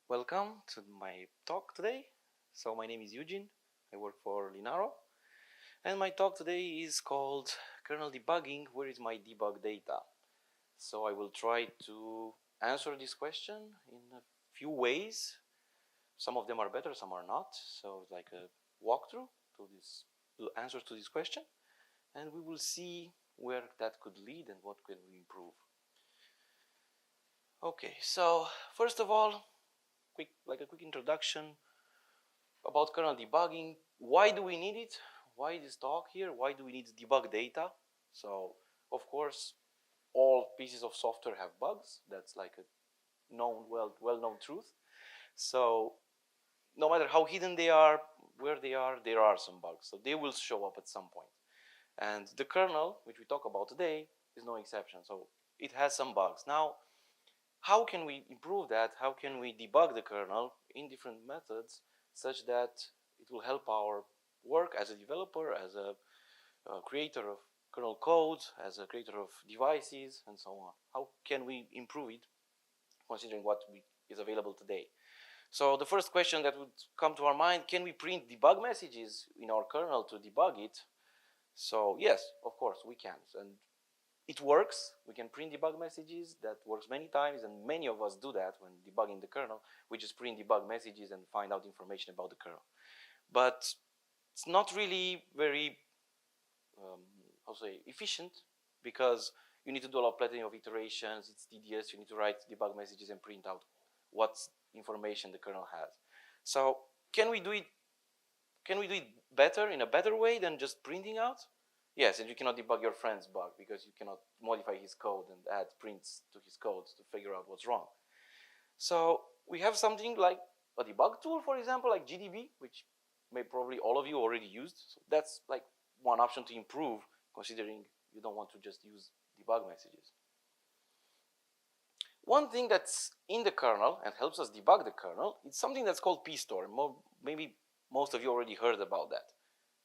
Welcome to my talk today. So my name is Eugene, I work for Linaro, and my talk today is called Kernel Debugging, where is my debug data? So I will try to answer this question in a few ways. Some of them are better, some are not. So it's like a walkthrough to this answer to this question, and we will see where that could lead and what can we improve. Okay, so first of all, a quick introduction about kernel debugging. Why do we need it? Why this talk here? Why do we need debug data? So, of course, all pieces of software have bugs. That's like a known, well-known truth. So, no matter how hidden they are, where they are, there are some bugs. So they will show up at some point. And the kernel, which we talk about today, is no exception. So it has some bugs. Now, how can we improve that? How can we debug the kernel in different methods such that it will help our work as a developer, as a creator of kernel code, as a creator of devices, and so on? How can we improve it considering what is available today? So the first question that would come to our mind, can we print debug messages in our kernel to debug it? So yes, of course we can. And it works. We can print debug messages. That works many times, and many of us do that when debugging the kernel. We just print debug messages and find out information about the kernel. But it's not really very, efficient, because you need to do a lot of plenty of iterations. It's tedious. You need to write debug messages and print out what information the kernel has. So can we do it? Can we do it better, in a better way than just printing out? Yes, and you cannot debug your friend's bug because you cannot modify his code and add prints to his code to figure out what's wrong. So we have something like a debug tool, for example, like GDB, which probably all of you already used. So that's like one option to improve, considering you don't want to just use debug messages. One thing that's in the kernel and helps us debug the kernel, it's something that's called pstore. Maybe most of you already heard about that.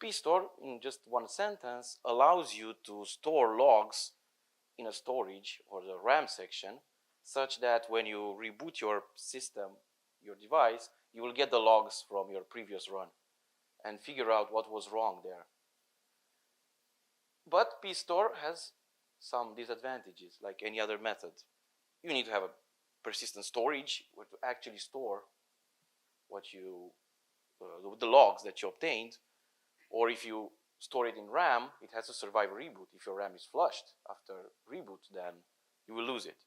pstore, in just one sentence, allows you to store logs in a storage or the RAM section, such that when you reboot your system, your device, you will get the logs from your previous run and figure out what was wrong there. But pstore has some disadvantages, like any other method. You need to have a persistent storage where to actually store what the logs that you obtained. Or if you store it in RAM, it has to survive a reboot. If your RAM is flushed after reboot, then you will lose it.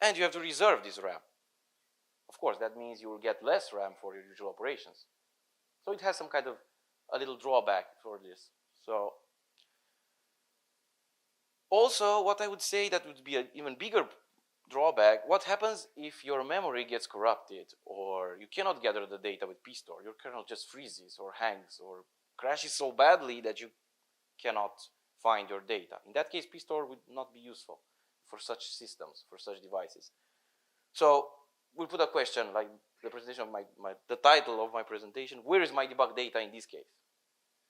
And you have to reserve this RAM. Of course, that means you will get less RAM for your usual operations. So it has some kind of a little drawback for this. So also, what I would say that would be an even bigger drawback, what happens if your memory gets corrupted or you cannot gather the data with pstore? Your kernel just freezes or hangs or crashes so badly that you cannot find your data. In that case, pstore would not be useful for such systems, for such devices. So we'll put a question like the presentation of the title of my presentation, where is my debug data in this case?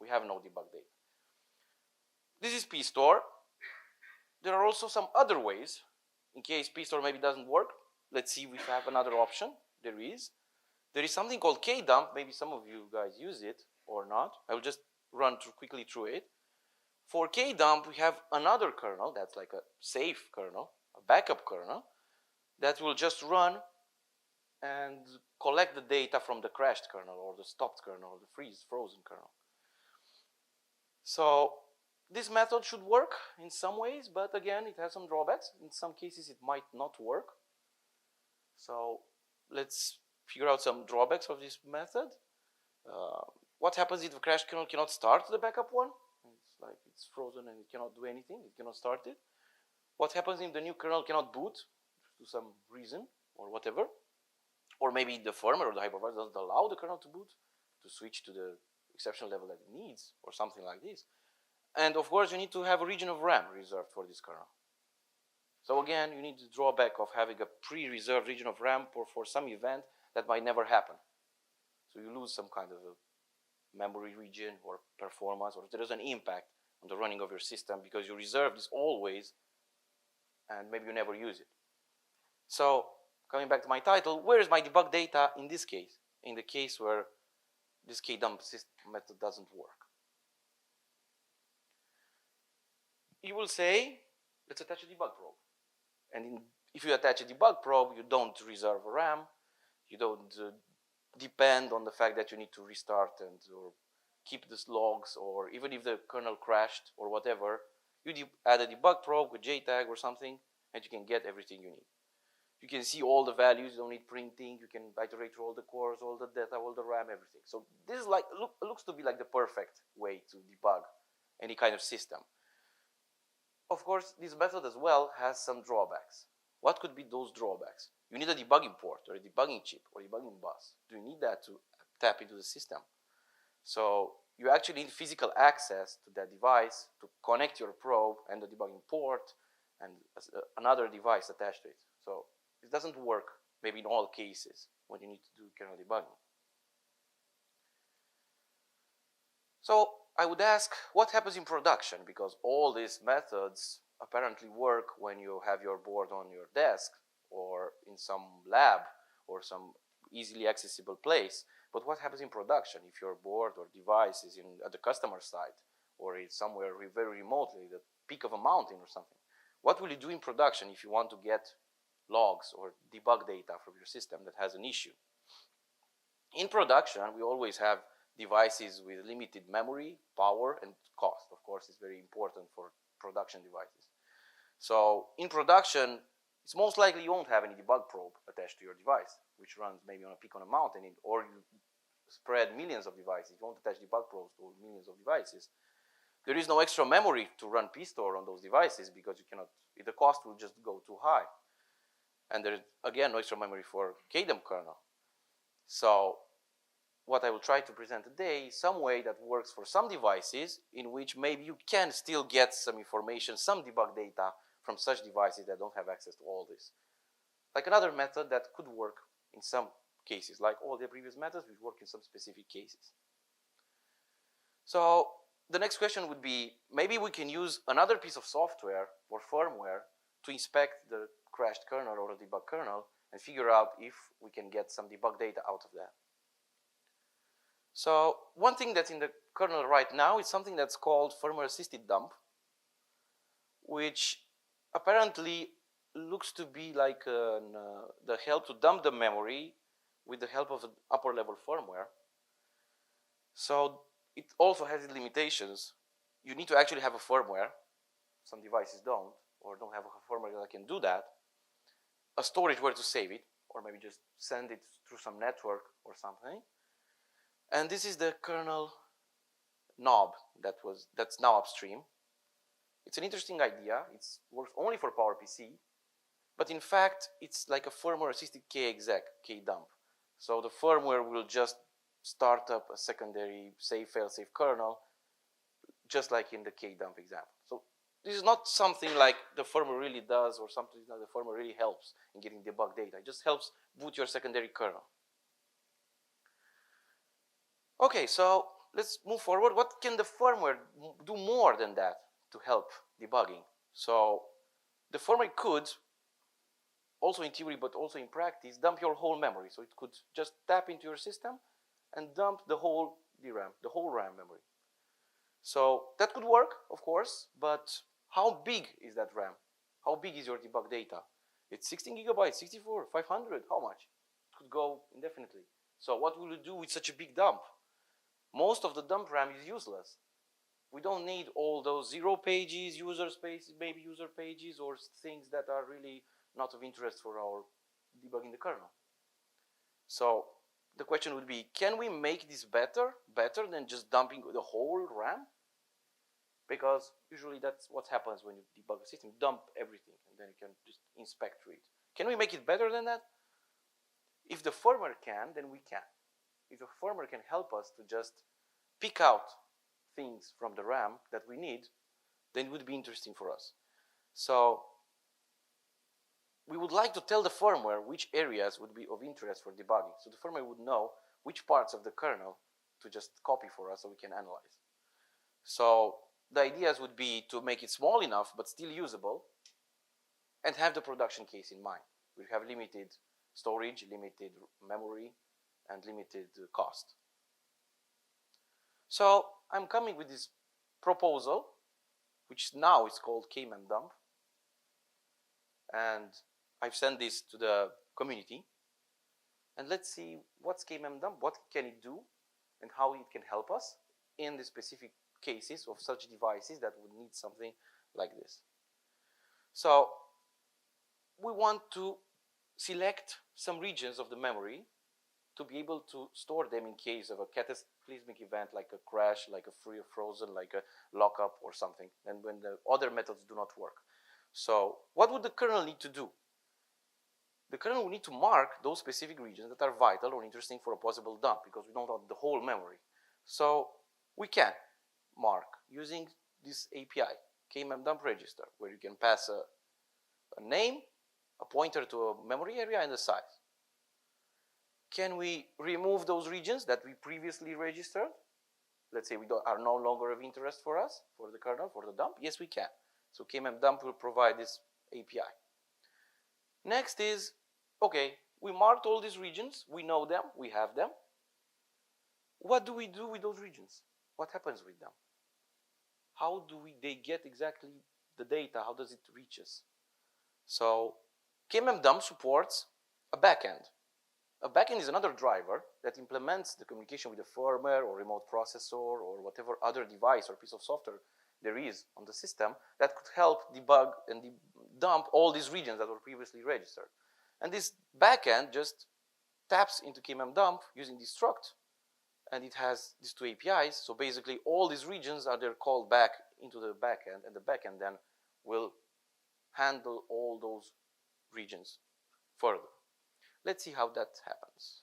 We have no debug data. This is pstore. There are also some other ways, in case pstore maybe doesn't work. Let's see if we have another option. There is something called kdump. Maybe some of you guys use it or not. I will just run quickly through it. For kdump, we have another kernel that's like a safe kernel, a backup kernel, that will just run and collect the data from the crashed kernel or the stopped kernel or the frozen kernel. So this method should work in some ways, but again, it has some drawbacks. In some cases, it might not work. So let's figure out some drawbacks of this method. What happens if the crashed kernel cannot start the backup one? It's like it's frozen and it cannot do anything. It cannot start it. What happens if the new kernel cannot boot to some reason or whatever? Or maybe the firmware or the hypervisor doesn't allow the kernel to boot, to switch to the exception level that it needs, or something like this. And of course, you need to have a region of RAM reserved for this kernel. So again, you need the drawback of having a pre-reserved region of RAM for some event that might never happen. So you lose some kind of a memory region or performance, or there is an impact on the running of your system because you reserve this always and maybe you never use it. So coming back to my title, where is my debug data in this case? In the case where this kdump method doesn't work. You will say, let's attach a debug probe. And if you attach a debug probe, you don't reserve a RAM. You don't depend on the fact that you need to restart and or keep these logs, or even if the kernel crashed or whatever, you add a debug probe with JTAG or something, and you can get everything you need. You can see all the values, you don't need printing, you can iterate through all the cores, all the data, all the RAM, everything. So this is like, looks to be like the perfect way to debug any kind of system. Of course, this method as well has some drawbacks. What could be those drawbacks? You need a debugging port or a debugging chip or a debugging bus. Do you need that to tap into the system? So you actually need physical access to that device to connect your probe and the debugging port and another device attached to it. So it doesn't work maybe in all cases when you need to do kernel debugging. So I would ask, what happens in production? Because all these methods apparently work when you have your board on your desk or in some lab or some easily accessible place. But what happens in production if your board or device is at the customer site or it's somewhere very remotely, the peak of a mountain or something? What will you do in production if you want to get logs or debug data from your system that has an issue? In production, we always have devices with limited memory, power, and cost. Of course, it's very important for production devices. So in production, it's most likely you won't have any debug probe attached to your device, which runs maybe on a peak on a mountain, or you spread millions of devices. You won't attach debug probes to millions of devices. There is no extra memory to run pstore on those devices because you cannot, the cost will just go too high. And there is, again, no extra memory for kdump kernel. So what I will try to present today is some way that works for some devices in which maybe you can still get some information, some debug data from such devices that don't have access to all this. Like another method that could work in some cases, like all the previous methods, which work in some specific cases. So the next question would be, maybe we can use another piece of software or firmware to inspect the crashed kernel or the debug kernel and figure out if we can get some debug data out of that. So one thing that's in the kernel right now is something that's called firmware assisted dump, which apparently looks to be like the help to dump the memory with the help of an upper level firmware. So it also has its limitations. You need to actually have a firmware. Some devices don't, or don't have a firmware that can do that. A storage where to save it, or maybe just send it through some network or something. And this is the kernel knob that's now upstream. It's an interesting idea. It works only for PowerPC, but in fact, it's like a firmware-assisted kexec, kdump. So the firmware will just start up a secondary failsafe kernel, just like in the kdump example. So this is not something like the firmware really does, or something that the firmware really helps in getting debug data. It just helps boot your secondary kernel. Okay, so let's move forward. What can the firmware do more than that to help debugging? So the firmware could, also in theory but also in practice, dump your whole memory. So it could just tap into your system and dump the whole DRAM, the whole RAM memory. So that could work, of course, but how big is that RAM? How big is your debug data? It's 16 gigabytes, 64, 500, how much? It could go indefinitely. So what will you do with such a big dump? Most of the dump RAM is useless. We don't need all those 0 pages, user spaces, maybe user pages, or things that are really not of interest for our debugging the kernel. So the question would be, can we make this better than just dumping the whole RAM? Because usually that's what happens when you debug a system. You dump everything, and then you can just inspect through it. Can we make it better than that? If the firmware can, then we can. If the firmware can help us to just pick out things from the RAM that we need, then it would be interesting for us. So we would like to tell the firmware which areas would be of interest for debugging. So the firmware would know which parts of the kernel to just copy for us so we can analyze. So the ideas would be to make it small enough but still usable and have the production case in mind. We have limited storage, limited memory, and limited cost. So I'm coming with this proposal, which now is called kmemdump, and I've sent this to the community. And let's see what's kmemdump, what can it do, and how it can help us in the specific cases of such devices that would need something like this. So we want to select some regions of the memory to be able to store them in case of a cataclysmic event, like a crash, like a free or frozen, like a lockup or something, and when the other methods do not work. So what would the kernel need to do? The kernel will need to mark those specific regions that are vital or interesting for a possible dump, because we don't have the whole memory. So we can mark using this API, kmemdump register, where you can pass a name, a pointer to a memory area, and a size. Can we remove those regions that we previously registered? Let's say are no longer of interest for us, for the kernel, for the dump. Yes, we can. So kmemdump will provide this API. Next is, okay, we marked all these regions. We know them. We have them. What do we do with those regions? What happens with them? How do they get exactly the data? How does it reach us? So kmemdump supports a backend. A backend is another driver that implements the communication with the firmware or remote processor or whatever other device or piece of software there is on the system that could help debug and dump all these regions that were previously registered. And this backend just taps into kmemdump using this struct, and it has these two APIs. So basically all these regions are then called back into the backend, and the backend then will handle all those regions further. Let's see how that happens.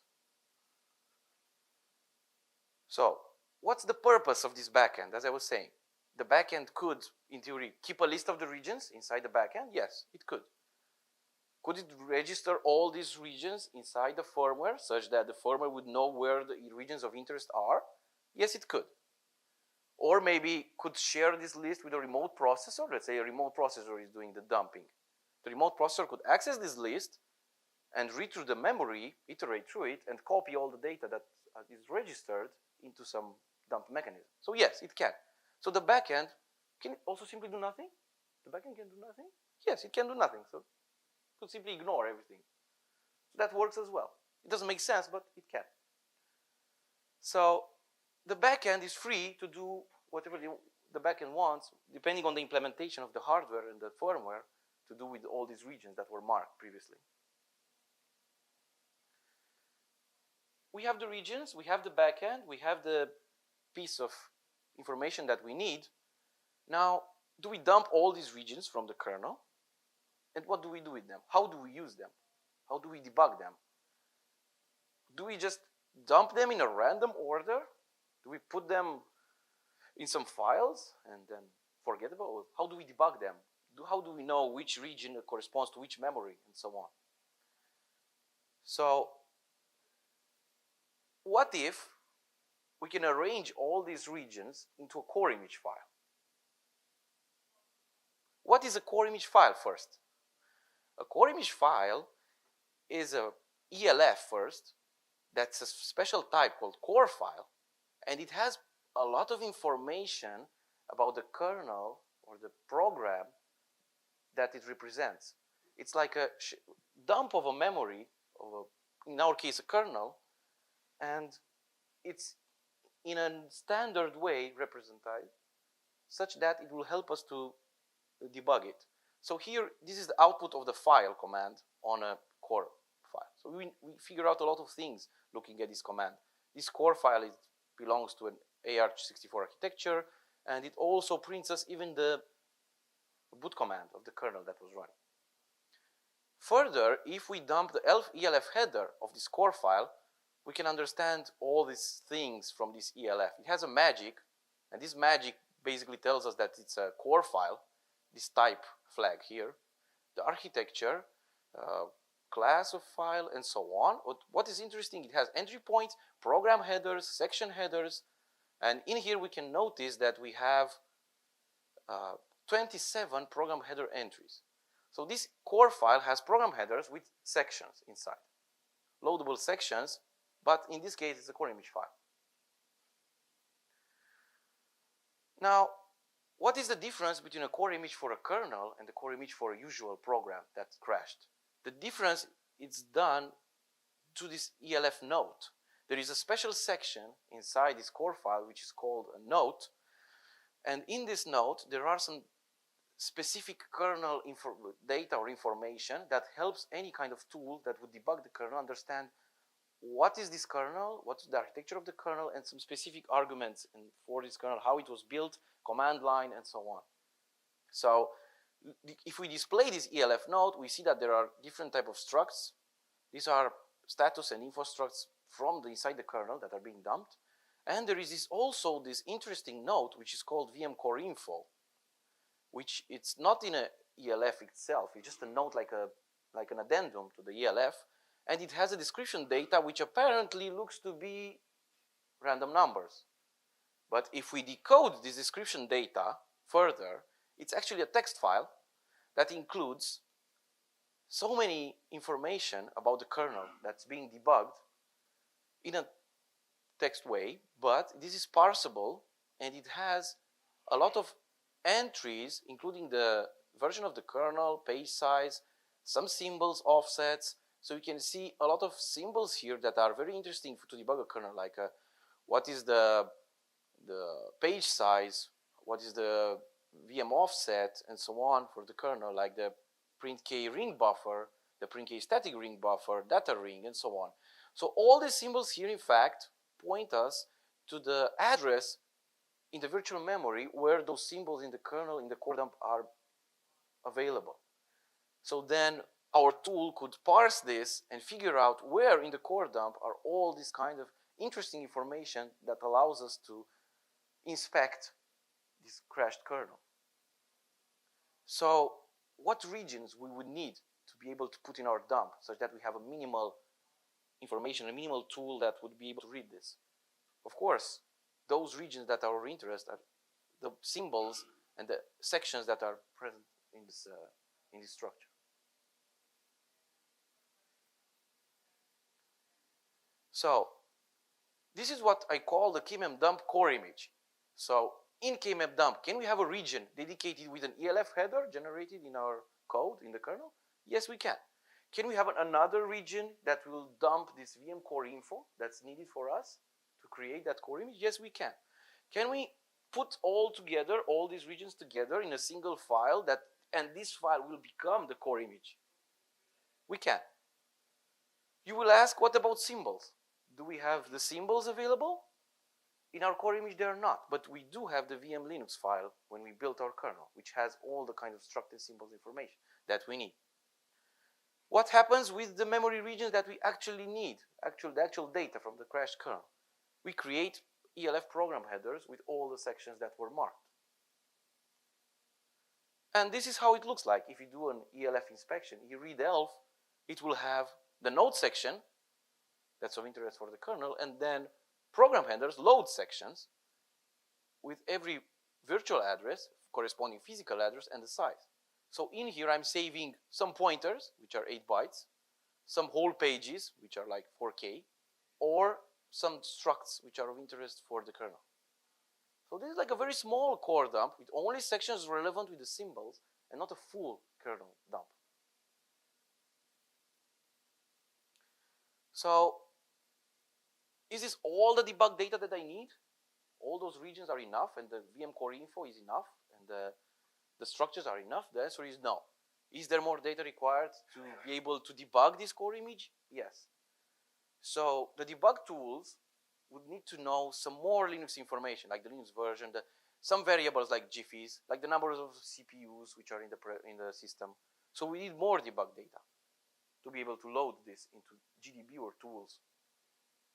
So what's the purpose of this backend? As I was saying, the backend could, in theory, keep a list of the regions inside the backend. Yes, it could. Could it register all these regions inside the firmware such that the firmware would know where the regions of interest are? Yes, it could. Or maybe could share this list with a remote processor. Let's say a remote processor is doing the dumping. The remote processor could access this list and read through the memory, iterate through it, and copy all the data that is registered into some dump mechanism. So yes, it can. So the backend can also simply do nothing? The backend can do nothing? Yes, it can do nothing. So it could simply ignore everything. That works as well. It doesn't make sense, but it can. So the backend is free to do whatever the backend wants, depending on the implementation of the hardware and the firmware, to do with all these regions that were marked previously. We have the regions, we have the backend, we have the piece of information that we need. Now, do we dump all these regions from the kernel? And what do we do with them? How do we use them? How do we debug them? Do we just dump them in a random order? Do we put them in some files and then forget about it? How do we debug them? How do we know which region corresponds to which memory and so on? So what if we can arrange all these regions into a core image file? What is a core image file first? A core image file is a ELF first, that's a special type called core file, and it has a lot of information about the kernel or the program that it represents. It's like a dump of a memory, of in our case a kernel, and it's in a standard way represented such that it will help us to debug it. So here, this is the output of the file command on a core file. So we figure out a lot of things looking at this command. This core file belongs to an AR64 architecture, and it also prints us even the boot command of the kernel that was running. Further, if we dump the ELF header of this core file, we can understand all these things from this ELF. It has a magic, and this magic basically tells us that it's a core file, this type flag here, the architecture, class of file, and so on. What is interesting, it has entry points, program headers, section headers, and in here we can notice that we have 27 program header entries. So this core file has program headers with sections inside. loadable sections, but in this case, it's a core image file. Now, what is the difference between a core image for a kernel and the core image for a usual program that crashed? The difference is done to this ELF note. There is a special section inside this core file which is called a note, and in this note there are some specific kernel data or information that helps any kind of tool that would debug the kernel understand what is this kernel, what's the architecture of the kernel, and some specific arguments for this kernel, how it was built, command line, and so on. So if we display this ELF node, we see that there are different type of structs. These are status and info structs from inside the kernel that are being dumped. And there is also this interesting node which is called VM core info, which it's not in a ELF itself. It's just a node like an addendum to the ELF, and it has a description data which apparently looks to be random numbers. But if we decode this description data further, it's actually a text file that includes so many information about the kernel that's being debugged in a text way, but this is parsable, and it has a lot of entries, including the version of the kernel, page size, some symbols, offsets. So you can see a lot of symbols here that are very interesting to debug a kernel, like what is the page size, what is the VM offset, and so on for the kernel, like the print k ring buffer, the print k static ring buffer, data ring, and so on. So all these symbols here, in fact, point us to the address in the virtual memory where those symbols in the kernel, in the core dump, are available. So then our tool could parse this and figure out where in the core dump are all this kind of interesting information that allows us to inspect this crashed kernel. So what regions we would need to be able to put in our dump such that we have a minimal information, a minimal tool that would be able to read this? Of course, those regions that are of interest are the symbols and the sections that are present in this structure. So this is what I call the KMM dump core image. So in KMM dump, can we have a region dedicated with an ELF header generated in our code in the kernel? Yes, we can. Can we have another region that will dump this VM core info that's needed for us to create that core image? Yes, we can. Can we put all together, all these regions together in a single file and this file will become the core image? We can. You will ask, what about symbols? Do we have the symbols available? In our core image, they are not, but we do have the VM Linux file when we built our kernel, which has all the kind of structured symbols information that we need. What happens with the memory regions that we actually need, the actual data from the crashed kernel? We create ELF program headers with all the sections that were marked. And this is how it looks like. If you do an ELF inspection, you read ELF, it will have the node section that's of interest for the kernel, and then program headers, load sections, with every virtual address, corresponding physical address, and the size. So in here, I'm saving some pointers, which are 8 bytes, some whole pages, which are like 4K, or some structs, which are of interest for the kernel. So this is like a very small core dump with only sections relevant with the symbols and not a full kernel dump. So is this all the debug data that I need? All those regions are enough and the VM core info is enough and the structures are enough? The answer is no. Is there more data required to be able to debug this core image? Yes. So the debug tools would need to know some more Linux information, like the Linux version, some variables like GIFs, like the numbers of CPUs which are in the system. So we need more debug data to be able to load this into GDB or tools.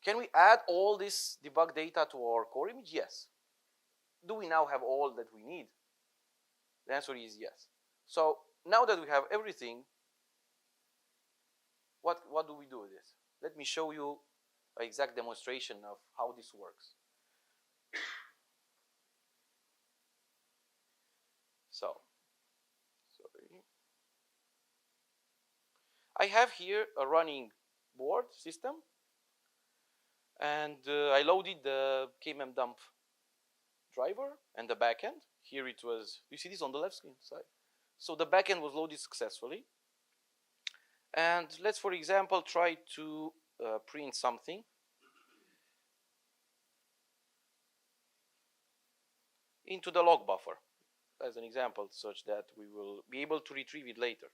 Can we add all this debug data to our core image? Yes. Do we now have all that we need? The answer is yes. So now that we have everything, what do we do with this? Let me show you an exact demonstration of how this works. So, sorry. I have here a running board system, and I loaded the kmdump driver and the backend. Here it was, you see this on the left screen side. So the backend was loaded successfully. And let's, for example, try to print something. Into the log buffer, as an example, such that we will be able to retrieve it later.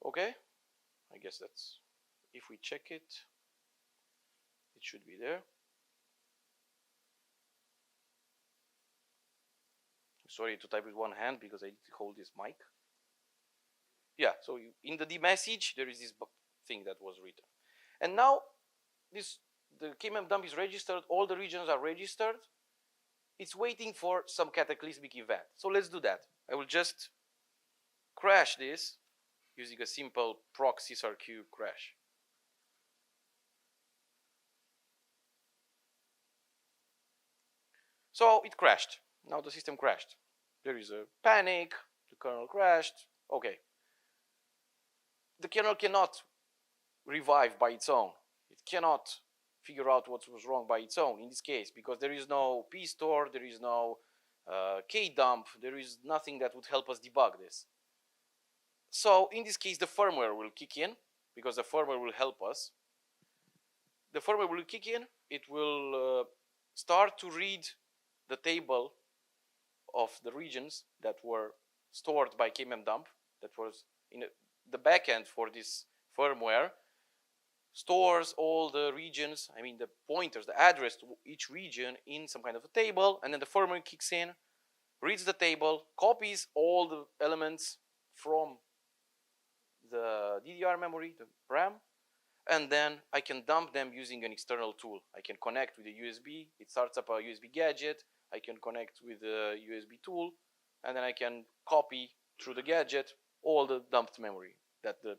Okay, I guess that's, if we check it, it should be there. Sorry to type with one hand because I need to hold this mic. Yeah, so in the message there is this thing that was written. And now the kmdump is registered, all the regions are registered. It's waiting for some cataclysmic event. So let's do that. I will just crash this using a simple proc sysrq crash. So it crashed. Now the system crashed. There is a panic, the kernel crashed. Okay. The kernel cannot revive by its own. It cannot figure out what was wrong by its own in this case, because there is no pstore, there is no kdump, there is nothing that would help us debug this. So in this case, the firmware will kick in, because the firmware will help us. The firmware will kick in, it will start to read the table of the regions that were stored by kmdump, that was in the backend for this firmware, stores all the regions, I mean the pointers, the address to each region in some kind of a table, and then the firmware kicks in, reads the table, copies all the elements from the DDR memory, the RAM, and then I can dump them using an external tool. I can connect with a USB, it starts up a USB gadget, I can connect with a USB tool, and then I can copy through the gadget all the dumped memory that the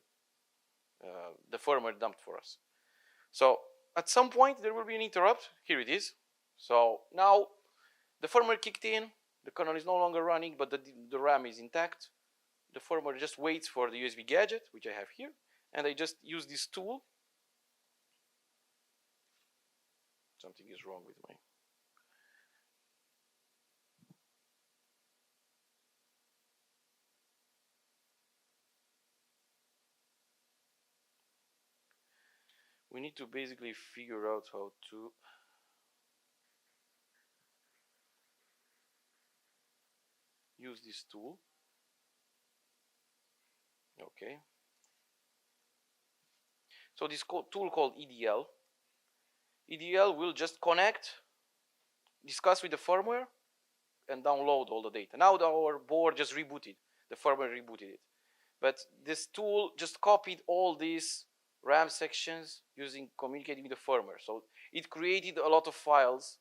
firmware dumped for us. So at some point there will be an interrupt. Here it is. So now the firmware kicked in, the kernel is no longer running, but the RAM is intact. The firmware just waits for the USB gadget, which I have here, and I just use this tool. Something is wrong with my... We need to basically figure out how to use this tool. Okay. So this tool called EDL. EDL will just connect, discuss with the firmware, and download all the data. Now our board just rebooted. The firmware rebooted it. But this tool just copied all these RAM sections communicating with the firmware. So it created a lot of files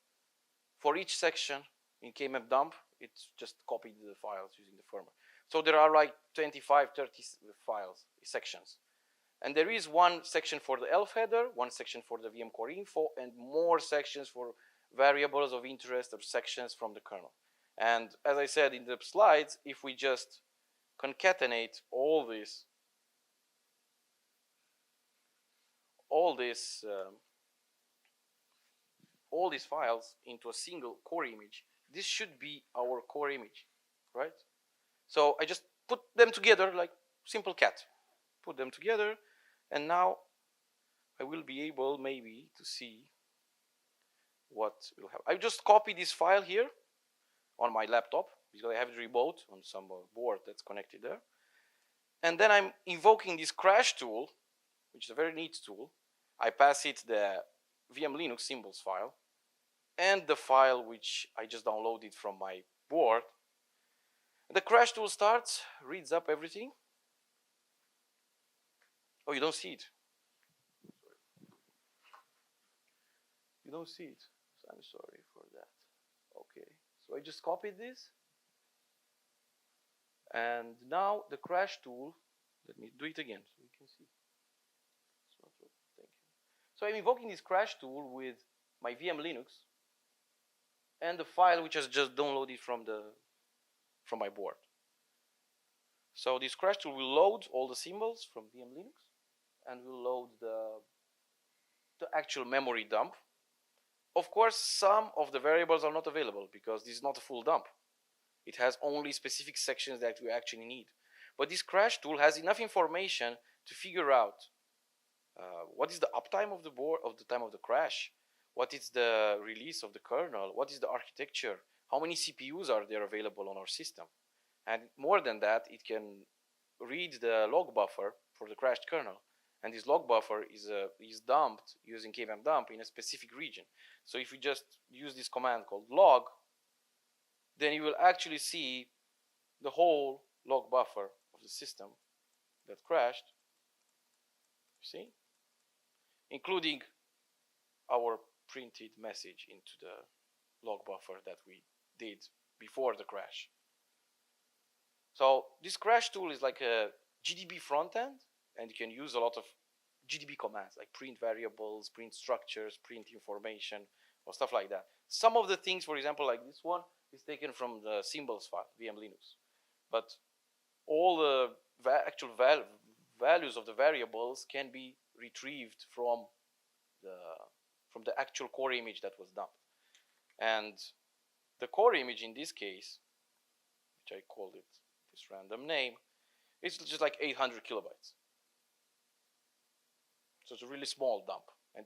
for each section in kmdump. It just copied the files using the firmware. So there are like 25, 30 files, sections. And there is one section for the ELF header, one section for the VM core info, and more sections for variables of interest or sections from the kernel. And as I said in the slides, if we just concatenate all these files into a single core image, this should be our core image, right? So I just put them together like simple cat. Put them together, and now I will be able maybe to see what will happen. I just copy this file here on my laptop because I have it remote on some board that's connected there. And then I'm invoking this crash tool, which is a very neat tool. I pass it the VM Linux symbols file and the file which I just downloaded from my board. The crash tool starts, reads up everything. Oh, you don't see it. You don't see it. So I'm sorry for that. Okay. So I just copied this. And now the crash tool, let me do it again so you can see. Thank you. So I'm invoking this crash tool with my VM Linux and the file which is just downloaded from my board. So this crash tool will load all the symbols from VM Linux and will load the actual memory dump. Of course, some of the variables are not available because this is not a full dump. It has only specific sections that we actually need. But this crash tool has enough information to figure out what is the uptime of the board, of the time of the crash, what is the release of the kernel, what is the architecture, how many CPUs are there available on our system. And more than that, it can read the log buffer for the crashed kernel. And this log buffer is dumped using kmemdump in a specific region. So if we just use this command called log, then you will actually see the whole log buffer of the system that crashed, see, including our printed message into the log buffer that we did before the crash. So this crash tool is like a GDB front end, and you can use a lot of GDB commands like print variables, print structures, print information, or stuff like that. Some of the things, for example, like this one, is taken from the symbols file, VM Linux. But all the actual values of the variables can be retrieved from the actual core image that was dumped. And the core image in this case, which I called it this random name, it's just like 800 kilobytes. So it's a really small dump. And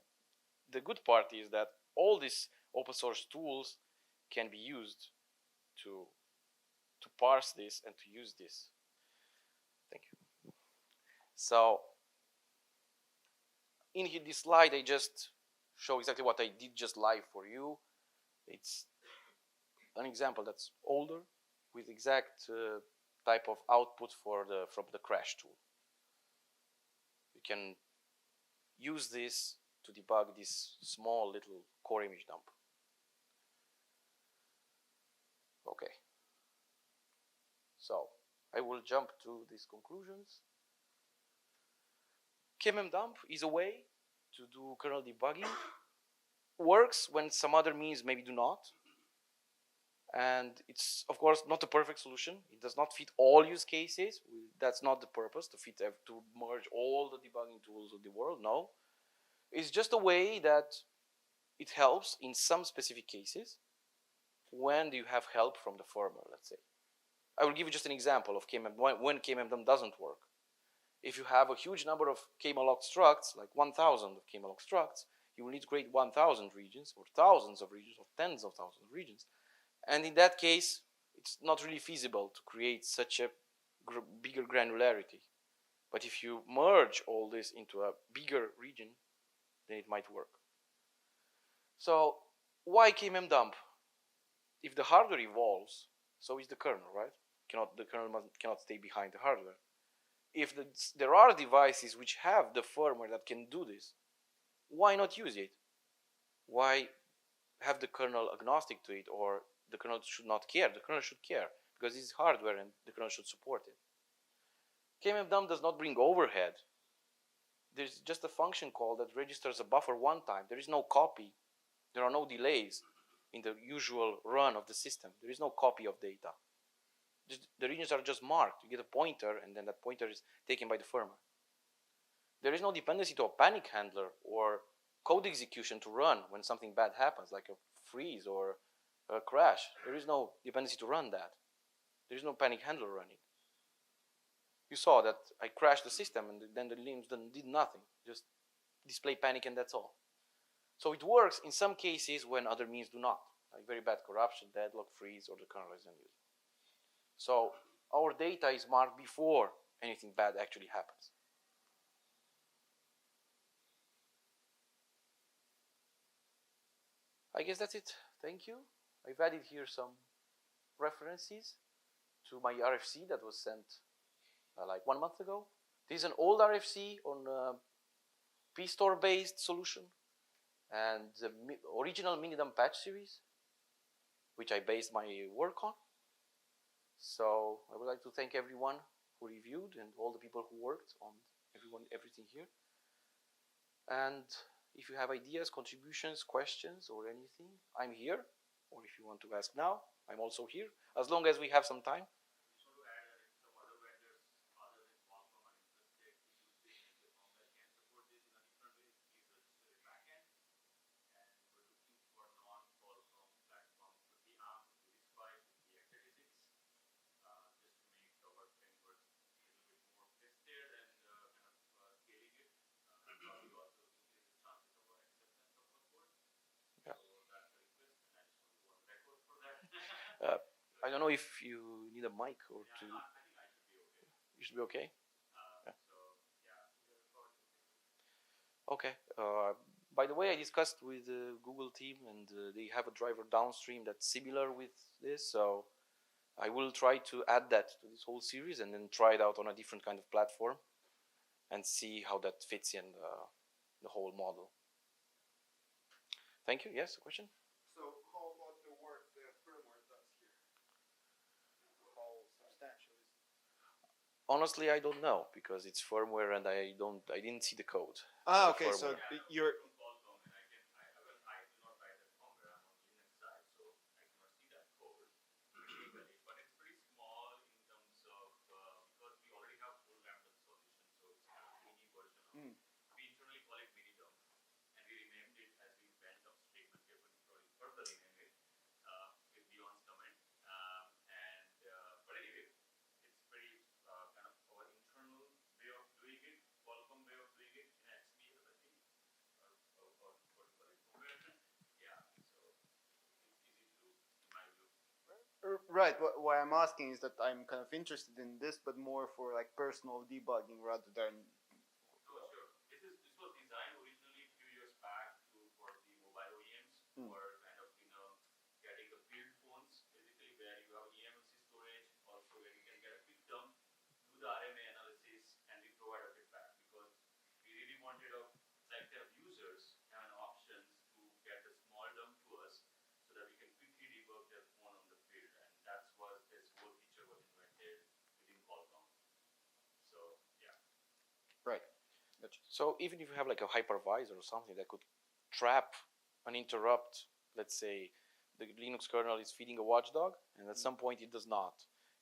the good part is that all these open source tools can be used to parse this and to use this. Thank you. So in this slide, I just show exactly what I did just live for you. It's an example that's older with exact type of output from the crash tool. You can use this to debug this small little core image dump. Okay. So I will jump to these conclusions. kmemdump is a way to do kernel debugging. Works when some other means maybe do not. And it's, of course, not a perfect solution. It does not fit all use cases. That's not the purpose, to merge all the debugging tools of the world. No. It's just a way that it helps in some specific cases when you have help from the firmware, let's say. I will give you just an example of when kmemdump doesn't work. If you have a huge number of kmalloc structs, like 1,000 of kmalloc structs, you will need to create 1,000 regions, or thousands of regions, or tens of thousands of regions. And in that case, it's not really feasible to create such a bigger granularity. But if you merge all this into a bigger region, then it might work. So why kmemdump? If the hardware evolves, so is the kernel, right? The kernel cannot stay behind the hardware. If there are devices which have the firmware that can do this, why not use it? Why have the kernel agnostic to it, or the kernel should not care? The kernel should care because this is hardware and the kernel should support it. kmemdump does not bring overhead. There's just a function call that registers a buffer one time. There is no copy. There are no delays in the usual run of the system. There is no copy of data. The regions are just marked. You get a pointer, and then that pointer is taken by the firmware. There is no dependency to a panic handler or code execution to run when something bad happens, like a freeze or a crash. There is no dependency to run that. There is no panic handler running. You saw that I crashed the system, and then the limbs did nothing, just display panic, and that's all. So it works in some cases when other means do not, like very bad corruption, deadlock, freeze, or the kernel is unusable. So our data is marked before anything bad actually happens. I guess that's it. Thank you. I've added here some references to my RFC that was sent like 1 month ago. This is an old RFC on a pstore based solution, and the original Minidump patch series, which I based my work on. So I would like to thank everyone who reviewed and all the people who worked on everything here. And if you have ideas, contributions, questions, or anything, I'm here. Or if you want to ask now, I'm also here, as long as we have some time. don't know if you need a mic or to. You should be okay. Yeah. Okay. By the way, I discussed with the Google team, and they have a driver downstream that's similar with this. So I will try to add that to this whole series, and then try it out on a different kind of platform, and see how that fits in the whole model. Thank you. Yes, a question? So how about the work the firmware does here? How substantial is it? Honestly, I don't know because it's firmware and I didn't see the code. Ah, The okay, so firmware. you're mm, right. Why I'm asking is that I'm kind of interested in this, but more for like personal debugging rather than. Mm. Right. Gotcha. So even if you have like a hypervisor or something that could trap and interrupt, let's say the Linux kernel is feeding a watchdog, and at some point it does not.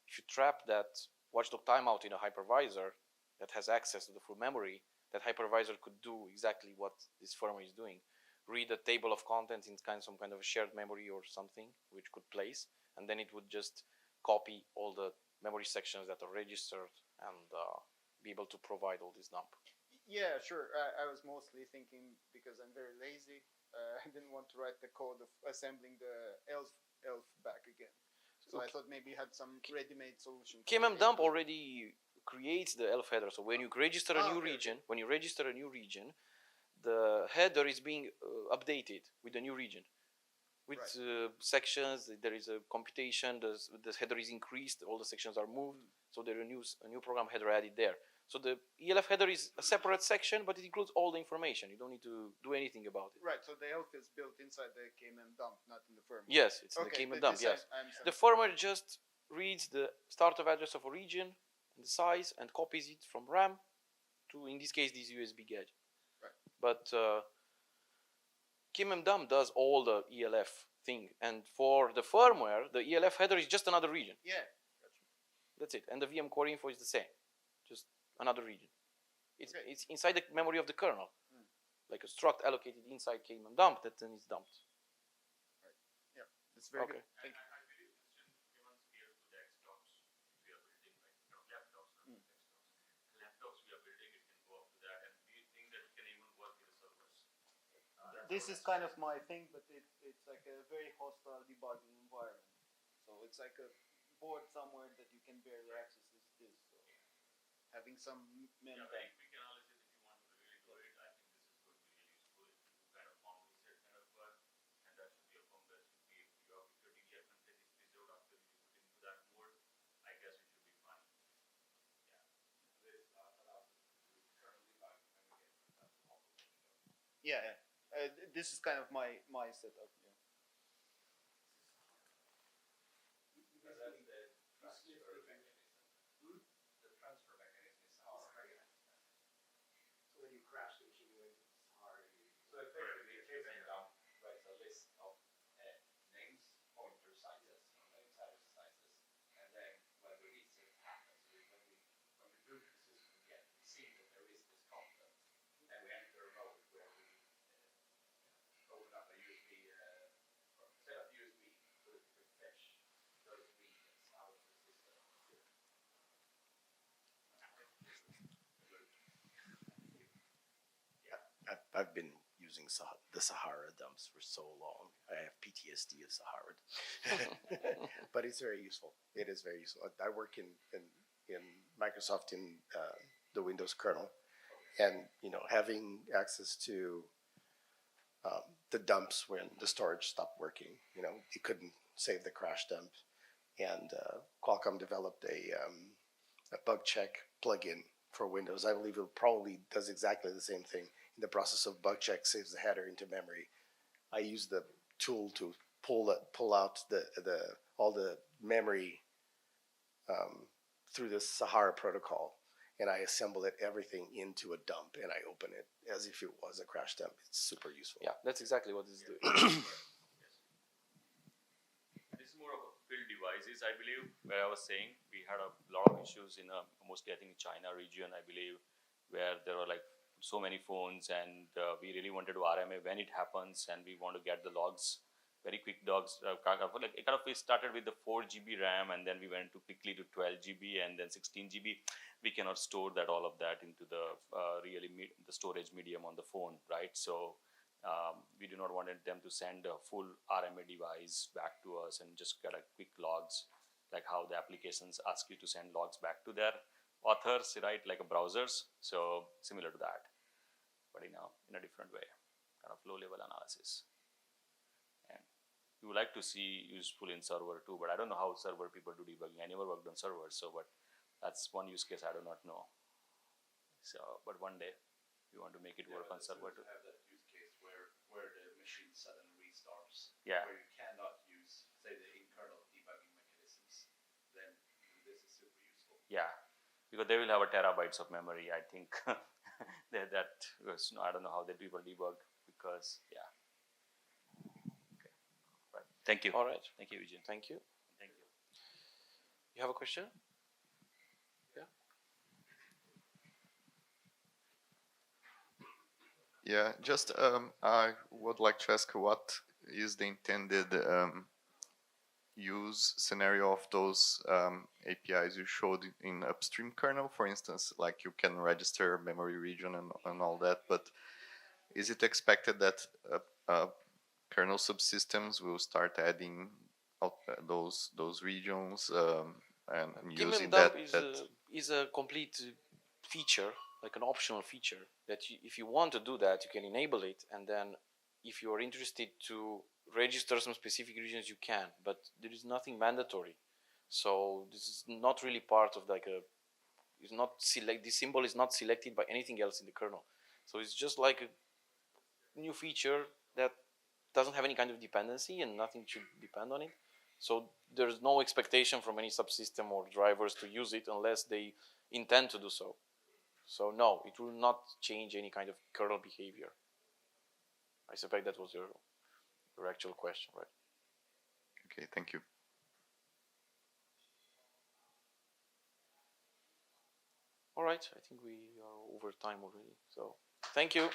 If you trap that watchdog timeout in a hypervisor that has access to the full memory, that hypervisor could do exactly what this firmware is doing. Read a table of contents in some kind of a shared memory or something, which could place, and then it would just copy all the memory sections that are registered and be able to provide all this dump. Yeah, sure. I was mostly thinking because I'm very lazy. I didn't want to write the code of assembling the elf back again. So I thought maybe you had some ready-made solution. Dump already creates the elf header. So when you register a new region, the header is being updated with the new region. With right. Sections, there is a computation. The header is increased. All the sections are moved. So there is a new program header added there. So the ELF header is a separate section, but it includes all the information. You don't need to do anything about it. Right. So the elf is built inside the KMM dump, not in the firmware. Yes, it's in the KMM dump. Yes. The firmware just reads the start of address of a region and the size and copies it from RAM to, in this case, this USB gadget. Right. But KMM dump does all the ELF thing, and for the firmware, the ELF header is just another region. Yeah. Gotcha. That's it, and the VM core info is the same, just another region. It's inside the memory of the kernel, like a struct allocated inside KMM dump that then is dumped. Right. Yeah, that's very good. Thank you. This is kind of my thing, but it's like a very hostile debugging environment. So it's like a board somewhere that you can barely access this. So having some memory. Yeah. This is kind of my setup. Yeah. When you crash the machine, you went to Sahara. So effectively, a KMM dump writes a list of names, pointer sizes, and then when the reset happens, when we boot the system again, we see that there is this content, and we enter a mode where we open up a USB, set up USB so that we can fetch those regions out of the system. I've been using the Sahara dumps for so long. I have PTSD of Sahara. But but it's very useful. It is very useful. I work in Microsoft in the Windows kernel, and having access to the dumps when the storage stopped working. It couldn't save the crash dump, and Qualcomm developed a bug check plugin for Windows. I believe it probably does exactly the same thing. In the process of bug check, saves the header into memory. I use the tool to pull out all the memory through the Sahara protocol, and I assemble everything into a dump, and I open it as if it was a crash dump. It's super useful. Yeah, that's exactly what this is doing. This is more of a field devices, I believe, where I was saying we had a lot of issues in mostly I think China region, I believe, where there were like so many phones, and we really wanted to RMA when it happens, and we want to get the logs, very quick logs. We started with the 4 GB RAM, and then we went quickly to 12 GB and then 16 GB. We cannot store all of that into the the storage medium on the phone, right? So we do not want them to send a full RMA device back to us and just get a quick logs, like how the applications ask you to send logs back to their authors, right? Like a browsers. So similar to that, but in a different way, kind of low level analysis. And we would like to see useful in server too, but I don't know how server people do debugging. I never worked on servers, so but that's one use case I do not know. So, but one day we want to make it work on server too. Have that use case where the machine suddenly restarts. Yeah. Where you cannot use, say, the internal debugging mechanisms. Then this is super useful. Yeah, because they will have a terabytes of memory. I think I don't know how the people debug because yeah. Okay. Right. Thank you. All right. Thank you, Eugene. Thank you. Thank you. You have a question? Yeah, just I would like to ask what is the intended use scenario of those APIs you showed in upstream kernel, for instance, like you can register memory region and all that, but is it expected that kernel subsystems will start adding those regions and using that? Is a complete feature, like an optional feature that if you want to do that, you can enable it, and then if you are interested to register some specific regions, you can, but there is nothing mandatory. So this is not really part of this symbol is not selected by anything else in the kernel. So it's just like a new feature that doesn't have any kind of dependency and nothing should depend on it. So there's no expectation from any subsystem or drivers to use it unless they intend to do so. So no, it will not change any kind of kernel behavior. I suspect that was your actual question, right? Okay, thank you. All right, I think we are over time already. So thank you.